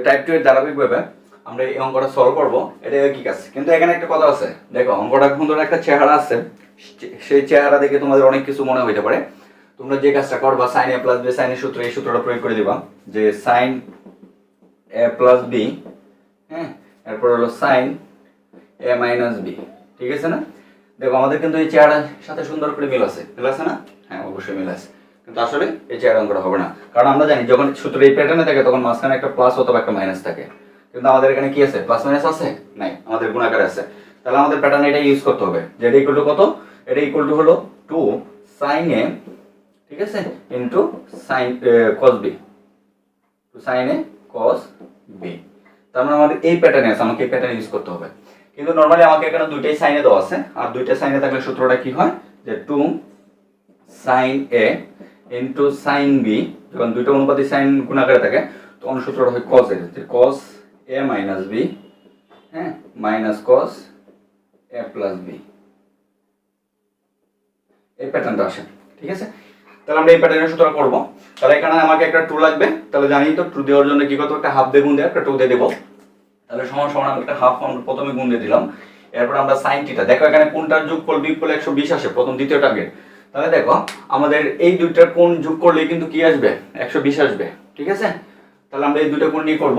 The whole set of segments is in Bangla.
টাইপ 2 এর ধারাবাহিকভাবে আমরা এই অঙ্কটা সলভ করব। এটা কি কাজ, কিন্তু এখানে একটা কথা আছে। দেখো অঙ্কটা সুন্দর একটা চেহারা আছে, সেই চেহারা দেখে তোমাদের অনেক কিছু মনে হইতে পারে। তোমরা যে কাজটা করবা sin a + b sin এর সূত্র, এই সূত্রটা প্রয়োগ করে দিবা যে sin a + b, হ্যাঁ, এরপর হলো sin a - b, ঠিক আছে না? দেখো আমাদের কিন্তু এই চেহারার সাথে সুন্দর করে মিল আছে না? হ্যাঁ, অবশ্যই মিল আছে, কিন্তু আসলে এই চেহারা অঙ্কটা হবে না, কারণ আমরা জানি যখন সূত্র এই প্যাটার্নে থাকে তখন মাঝখানে একটা প্লাস অথবা একটা মাইনাস থাকে, কিন্তু আমাদের এখানে কি আছে? প্লাস মাইনাস আছে? নাই, আমাদের গুণাকার আছে। তাহলে আমাদের প্যাটার্ন এটা ইউজ করতে হবে, যে এটা ইকুয়াল টু কত? এটা ইকুয়াল টু হলো 2 sin a, ঠিক আছে, into sin cos b, 2 sin a cos b। তার মানে আমাদের এই প্যাটার্নে আছে, আমাকে এই প্যাটার্ন ইউজ করতে হবে। কিন্তু নরমালি আমাকে এখানে দুইটাই সাইনে দেওয়া আছে, আর দুইটা সাইনে থাকলে সূত্রটা কি হয় যে 2 sin a into sin b, যখন দুইটা অনুপাতী সাইন গুণাকারে থাকে তখন সূত্রটা হয় cos a, যে cos a - b, হ্যাঁ, মাইনাস cos a + b, এই প্যাটার্নটা আসে, ঠিক আছে? তাহলে আমরা এই প্যাটার্নের সূত্র করব। তাহলে এখানে আমাকে একটা 2 লাগবে, তাহলে জানি তো 2 দেওয়ার জন্য কি করতে, একটা হাফ দিয়ে গুণ দিয়ে একটা 2 দিয়ে দেব। তাহলে সমান সমান আমি একটা হাফ আমরা প্রথমে গুণ দিয়ে দিলাম। এরপর আমরা sin থিটা, দেখো এখানে কোনটার যোগফল বিয়োগফল 120 আসে, প্রথম দ্বিতীয় টার্গেট। তাহলে দেখো আমাদের এই দুইটার কোণ যোগ করলে কিন্তু কি আসবে? 120 আসবে, ঠিক আছে? তাহলে আমরা এই দুইটা কোণ নিয়ে করব,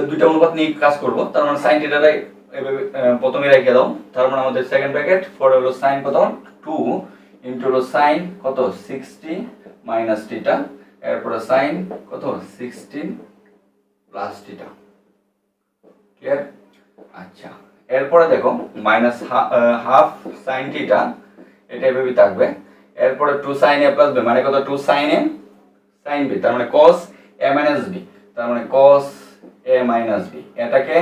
দুইটা অনুপাত নিয়ে কাজ করব। তার মানে sin থিটাটাই এভাবে প্রথমে রেখে দাও। তার মানে আমাদের সেকেন্ড ব্র্যাকেট পরে হলো sin কত 2 ইনটু হলো sin কত 60 মাইনাস থিটা, এরপর sin কত 16 প্লাস থিটা, ক্লিয়ার? আচ্ছা, এরপরে দেখো মাইনাস হাফ sin থিটা, এটা এভাবে থাকবে। এরপরে 2 sin a + b মানে কত 2 sin a sin b, তার মানে cos a - b, তার মানে cos a - b, এটাকে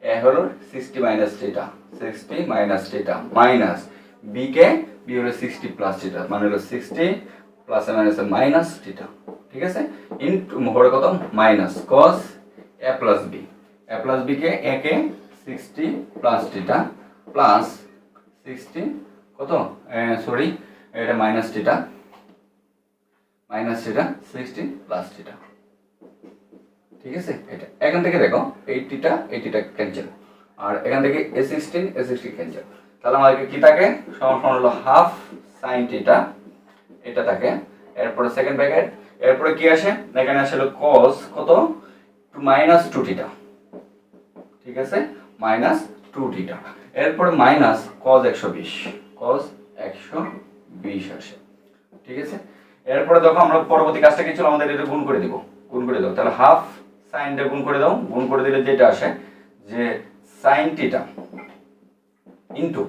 a হলো 60 minus theta, 60 minus theta, minus b কে b হলো 60 প্লাস থিটা, মানে হলো 60 plus a minus minus theta, ঠিক আছে? ইনটু হলো কত minus cos a + b, a + b K a K 60 plus theta plus 60 কত সরি এটা মাইনাস থিটা 60 প্লাস থিটা, ঠিক আছে? এটা এখান থেকে দেখো এই থিটা ক্যান্সেল, আর এখান থেকে a16 ক্যান্সেল। তাহলে আমাদের কি থাকে? সমান সমান হলো হাফ sin থিটা, এটা থাকে। এরপরে সেকেন্ড ব্র্যাকেট, এরপরে কি আসে? এখানে আসে হলো cos কত -2 থিটা, ঠিক আছে, -2 থিটা। এরপরে মাইনাস cos 120 আসে, ঠিক আছে? এরপরে দেখো আমরা পরবর্তী কাজটা কি ছিল, আমাদের এটা গুণ করে দেব, তাহলে হাফ sin দিয়ে গুণ করে দাও, গুণ করে দিলে যেটা আসে যে sin থিটা ইনটু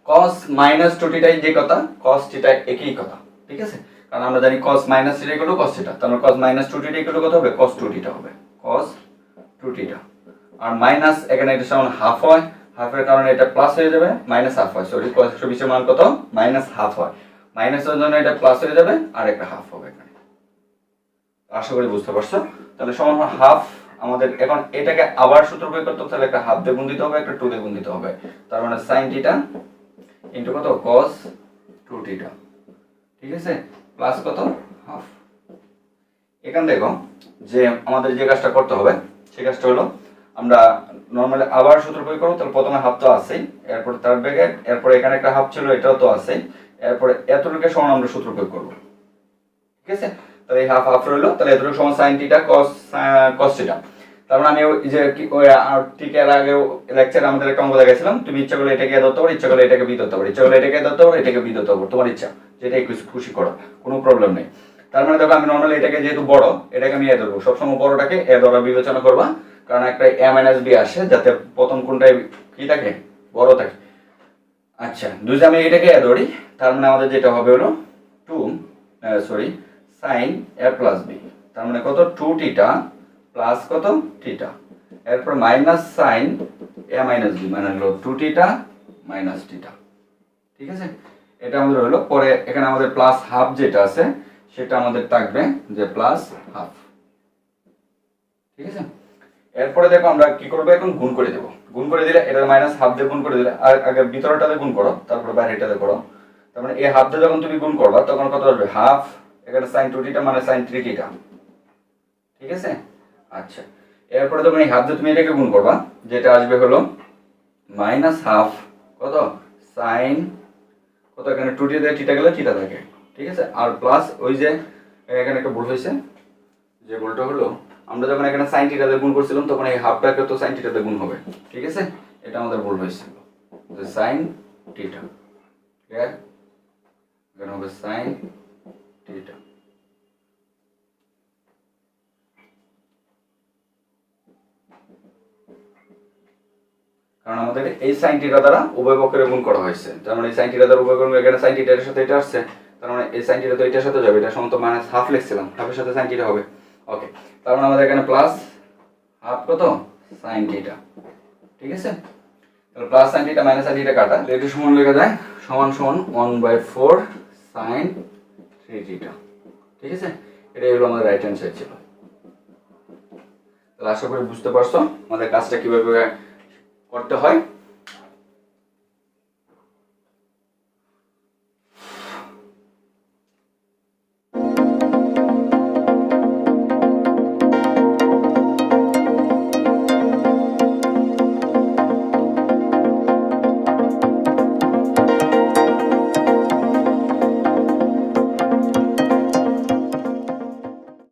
cos -2 থিটাই যে কথা, cos থিটা একই কথা, ঠিক আছে? কারণ আমরা জানি cos -theta equal to cos theta, তাহলে cos -2 থিটা ইকুয়াল টু কত হবে? cos 2 থিটা হবে, cos 2 থিটা। আর মাইনাস এখানে এটা সমান হাফ হয়, হাফের কারণে এটা প্লাস হয়ে যাবে, মাইনাস হাফ হয়, সরি cos 120 এর মান কত? মাইনাস হাফ হয়, মাইনাসের জন্য এটা প্লাস হয়ে যাবে আর একটা হাফ হবে এখানে। আশা করি বুঝতে পারছো। তাহলে সমান হাফ, আমাদের এখন এটাকে আবার সূত্র প্রয়োগ করতে হবে, তাহলে একটা হাফ দিয়ে গুণ দিতে হবে, একটা 2 দিয়ে গুণ দিতে হবে। তার মানে sin থিটা ইনটু কত cos 2 থিটা, ঠিক আছে, প্লাস কত হাফ। এখান দেখো যে আমাদের যে কাজটা করতে হবে সেই কাজটা হলো আমরা নরমালি আবার সূত্র প্রয়োগ করব। তাহলে প্রথমে হাফ তো আছেই, এরপর থার্ড ব্র্যাকেট, এরপর এখানে একটা হাফ ছিল এটাও তো আছেই, এরপরে এতটুকু সমান আমরা সূত্র প্রয়োগ করব, ঠিক আছে? তাহলে এই হাফ হাফ রইলো, তাহলে এতটুকু সমান sin থিটা cos থিটা। তার মানে আমি ওই যে ঠিক এর আগে লেকচারে আমাদের একটা অঙ্ক দেখাইছিলাম, তুমি ইচ্ছা করলে এটাকে ধরতে পারো, ইচ্ছা করলে এটাকে বি ধরতে পারো, ইচ্ছা করলে এটাকে ধরতে পারো, এটাকে বি ধরতে পারো, তোমার ইচ্ছা, যেটাই খুশি করো, কোনো প্রবলেম নেই। তার মানে দেখো আমি নরমালি এটাকে যেহেতু বড়, এটাকে আমি এ ধরবো, সবসময় বড়টাকে এ ধরা বিবেচনা করবা, কারণ একটা a - b আসে যাতে প্রথম কোণটাই কি থাকে? বড় থাকে। আচ্ছা, যদি আমি এটাকে এ ধরি, তার মানে আমাদের যেটা হবে হলো 2 sin a + b, তার মানে কত 2 থিটা প্লাস কত থিটা, এরপর মাইনাস sin a - b মানে হলো 2 থিটা মাইনাস থিটা, ঠিক আছে? এটা আমাদের হলো। পরে এখানে আমাদের প্লাস হাফ যেটা আছে সেটা আমাদের থাকবে যে প্লাস হাফ, ঠিক আছে? এরপরে দেখো আমরা কি করব, এখন গুণ করে দেব। গুণ করে দিলে এটা মাইনাস হাফ দিয়ে গুণ করে দিলে, আর আগে ভিতরটাতে গুণ করো, তারপর বাইরেটাতে করো। তার মানে এই হাফ দিয়ে যখন তুমি গুণ করবা তখন কত আসবে? হাফ, এখানে sin 2 থিটা মানে sin 3 থিটা, ঠিক আছে? আচ্ছা, এরপরে তখন এই হাফ দিয়ে তুমি এটাকে গুণ করবা, যেটা আসবে হলো মাইনাস হাফ কত সাইন কত, এখানে টু দিয়ে টিটা গেলে টিটা থাকে, ঠিক আছে, আর প্লাস ওই যে এখানে একটা ভুল হয়েছে, যে ভুলটা হলো আমরা যখন এখানে সাইন টিটা দিয়ে গুণ করছিলাম তখন এই হাফটাকে তো সাইন টিটা দিয়ে গুণ হবে, ঠিক আছে, এটা আমাদের ভুল হয়েছিল, যে সাইন টিটা, ক্লিয়ার, এখানে হবে সাইন টিটা। কারণ আমাদের এই সাইন থিটা দ্বারা উভয় পক্ষের গুণ করা হয়েছে, তার মানে এই সাইন থিটা দ্বারা উভয় পক্ষের এখানে সাইন থিটা এর সাথে এটা আসছে, তার মানে এই সাইন থিটা তো এটার সাথে যাবে, এটা সমান তো মাইনাস হাফ লিখছিলাম, হাফের সাথে সাইন থিটা হবে, ওকে, তার মানে আমাদের এখানে প্লাস হাফ কত সাইন থিটা, ঠিক আছে, তাহলে plus sine theta minus sine theta কাটা, এটা সমান লেখা যায় সমান সমান 1/4 সাইন 3 থিটা, ঠিক আছে, এটাই হলো আমাদের রাইট হ্যান্ড সাইড ছিল। তাহলে আশা করি বুঝতে পারছো আমাদের কাজটা কিভাবে করতে হয়।